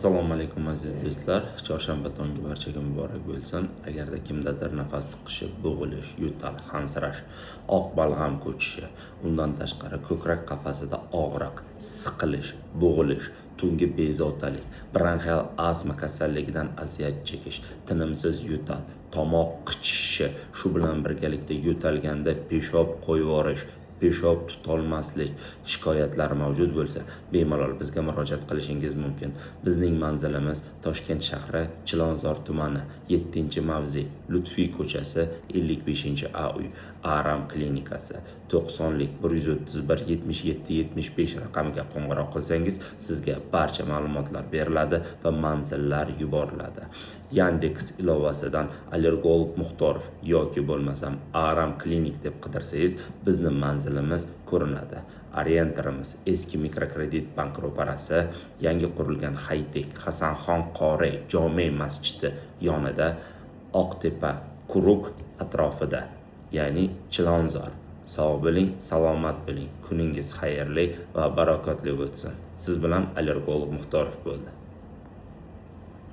Assalomu alaykum aziz do'stlar. Chorshanba tongi barchaga muborak bo'lsin. Agarda kimdadir nafas siqishi, bo'g'ilish, yo'tal, hansirash, oq balg'am ko'chishi, undan tashqari ko'krak qafasida og'riq, siqilish, bo'g'ilish, tungi bezovtalik, bronxial astma kasalligidan aziyat chekish, tinimsiz yo'tal, tomoq qichishishi, shu bilan birgalikda yo'talganda peshob qo'yvorish, peshob tutolmaslik shikoyatlari mavjud bo'lsa, bemalol bizga murojaat qilishingiz mumkin. Bizning manzilimiz Toshkent shahri, Chilonzor tumani, 7-mavze, Lutfiy ko'chasi, 55A uy, Aram klinikasi. 90lik 131 77 75 raqamiga qo'ng'iroq qilsangiz, sizga barcha ma'lumotlar beriladi va manzillar yuboriladi. Yandex ilovasidan allergolog Muxtorov yoki bo'lmasam Aram klinik deb qidirsangiz, bizning manzilimiz ko'rinadi. Orientirimiz eski mikrokredit bank ro'parasi, yangi qurilgan Haytek Hasanxon Qori jome masjidi yonida, Oqtepa Kuruk atrofida, ya'ni Chilonzor. Sog' bo'ling, salomat bo'ling. Kuningiz xayrli va barakotli o'tsin. Siz bilan allergolog Muxtorov bo'ldi.